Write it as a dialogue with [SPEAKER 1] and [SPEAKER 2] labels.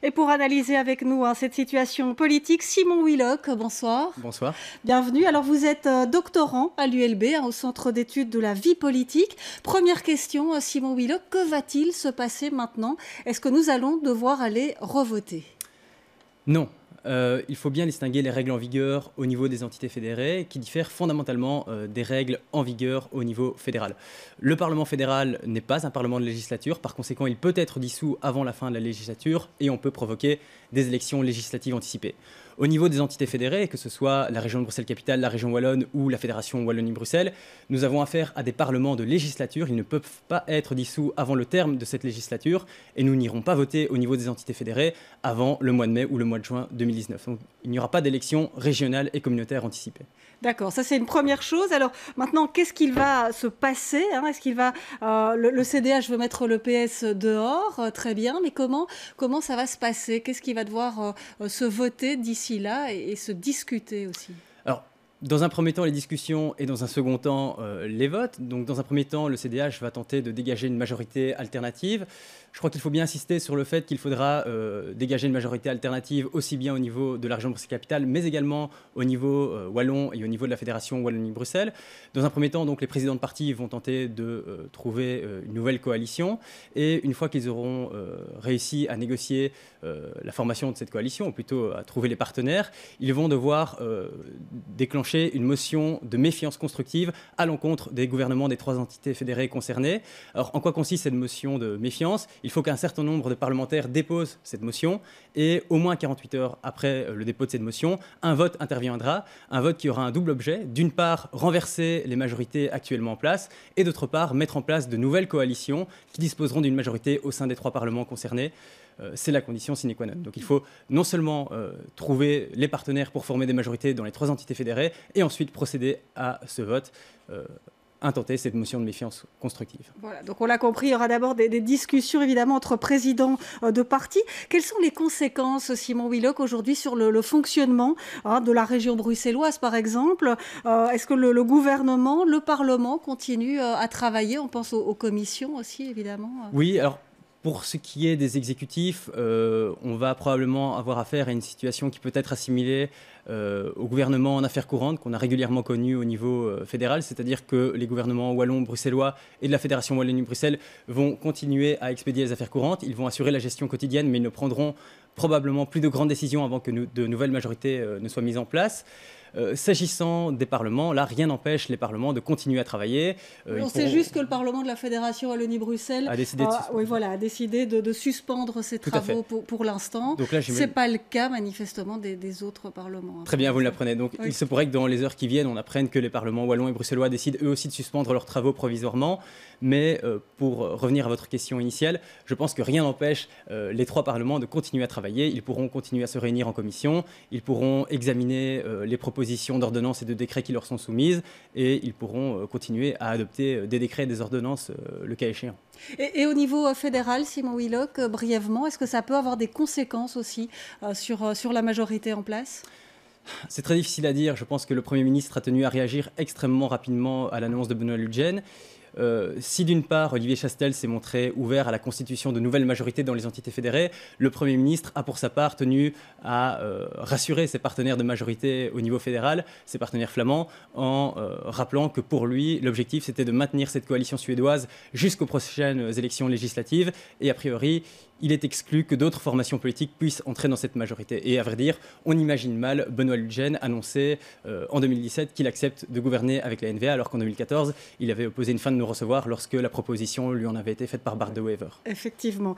[SPEAKER 1] Et pour analyser avec nous cette situation politique, Simon Willock, bonsoir.
[SPEAKER 2] Bonsoir.
[SPEAKER 1] Bienvenue. Alors vous êtes doctorant à l'ULB, au Centre d'études de la vie politique. Première question, Simon Willock, que va-t-il se passer maintenant? Est-ce que nous allons devoir aller revoter?
[SPEAKER 2] Non. Il faut bien distinguer les règles en vigueur au niveau des entités fédérées qui diffèrent fondamentalement des règles en vigueur au niveau fédéral. Le Parlement fédéral n'est pas un Parlement de législature, par conséquent il peut être dissous avant la fin de la législature et on peut provoquer des élections législatives anticipées. Au niveau des entités fédérées, que ce soit la région de Bruxelles-Capitale, la région Wallonne ou la Fédération Wallonie-Bruxelles, nous avons affaire à des parlements de législature. Ils ne peuvent pas être dissous avant le terme de cette législature et nous n'irons pas voter au niveau des entités fédérées avant le mois de mai ou le mois de juin 2019. Donc, il n'y aura pas d'élections régionales et communautaires anticipées.
[SPEAKER 1] D'accord, ça c'est une première chose. Alors maintenant, qu'est-ce qu'il va se passer, Est-ce qu'il va le CDH veut mettre le PS dehors, très bien, mais comment ça va se passer? Qu'est-ce qui va devoir se voter d'ici là et se discuter aussi?
[SPEAKER 2] Alors, dans un premier temps, les discussions et dans un second temps, les votes. Donc, dans un premier temps, le CDH va tenter de dégager une majorité alternative. Je crois qu'il faut bien insister sur le fait qu'il faudra dégager une majorité alternative aussi bien au niveau de la région Bruxelles-Capitale, mais également au niveau wallon et au niveau de la Fédération Wallonie-Bruxelles. Dans un premier temps, donc, les présidents de partis vont tenter de trouver une nouvelle coalition. Et une fois qu'ils auront réussi à négocier la formation de cette coalition, ou plutôt à trouver les partenaires, ils vont devoir déclencher une motion de méfiance constructive à l'encontre des gouvernements des trois entités fédérées concernées. Alors, en quoi consiste cette motion de méfiance? Il faut qu'un certain nombre de parlementaires déposent cette motion et au moins 48 heures après le dépôt de cette motion, un vote interviendra, un vote qui aura un double objet. D'une part, renverser les majorités actuellement en place et d'autre part, mettre en place de nouvelles coalitions qui disposeront d'une majorité au sein des trois parlements concernés. C'est la condition sine qua non. Donc il faut non seulement trouver les partenaires pour former des majorités dans les trois entités fédérées et ensuite procéder à ce vote. Intenter cette motion de méfiance constructive.
[SPEAKER 1] Voilà, donc on l'a compris, il y aura d'abord des discussions évidemment entre présidents de partis. Quelles sont les conséquences, Simon Willock, aujourd'hui sur le fonctionnement de la région bruxelloise, par exemple? Est-ce que le gouvernement, le Parlement continuent à travailler? On pense aux commissions aussi, évidemment.
[SPEAKER 2] Oui, alors pour ce qui est des exécutifs, on va probablement avoir affaire à une situation qui peut être assimilée au gouvernement en affaires courantes qu'on a régulièrement connu au niveau fédéral, c'est-à-dire que les gouvernements wallons, bruxellois et de la Fédération Wallonie-Bruxelles vont continuer à expédier les affaires courantes, ils vont assurer la gestion quotidienne, mais ils ne prendront probablement plus de grandes décisions avant que de nouvelles majorités ne soient mises en place. S'agissant des parlements, là, rien n'empêche les parlements de continuer à travailler.
[SPEAKER 1] On sait juste que le Parlement de la Fédération Wallonie-Bruxelles a décidé de suspendre ses travaux pour l'instant. Ce n'est pas le cas, manifestement, des autres parlements.
[SPEAKER 2] Très bien, vous l'apprenez. Donc, oui. Il se pourrait que dans les heures qui viennent, on apprenne que les parlements wallons et bruxellois décident eux aussi de suspendre leurs travaux provisoirement. Mais pour revenir à votre question initiale, je pense que rien n'empêche les trois parlements de continuer à travailler. Ils pourront continuer à se réunir en commission, ils pourront examiner les propositions d'ordonnances et de décrets qui leur sont soumises et ils pourront continuer à adopter des décrets et des ordonnances le cas échéant.
[SPEAKER 1] Et au niveau fédéral, Simon Willock, brièvement, est-ce que ça peut avoir des conséquences aussi sur la majorité en place ?
[SPEAKER 2] C'est très difficile à dire. Je pense que le Premier ministre a tenu à réagir extrêmement rapidement à l'annonce de Benoît Lutgen. Si d'une part Olivier Chastel s'est montré ouvert à la constitution de nouvelles majorités dans les entités fédérées, le Premier ministre a pour sa part tenu à rassurer ses partenaires de majorité au niveau fédéral, ses partenaires flamands, en rappelant que pour lui, l'objectif c'était de maintenir cette coalition suédoise jusqu'aux prochaines élections législatives et a priori, il est exclu que d'autres formations politiques puissent entrer dans cette majorité. Et à vrai dire, on imagine mal Benoît Lutgen annoncer en 2017 qu'il accepte de gouverner avec la N-VA, alors qu'en 2014, il avait opposé une fin de non-recevoir lorsque la proposition lui en avait été faite par Bart De Wever.
[SPEAKER 1] Effectivement.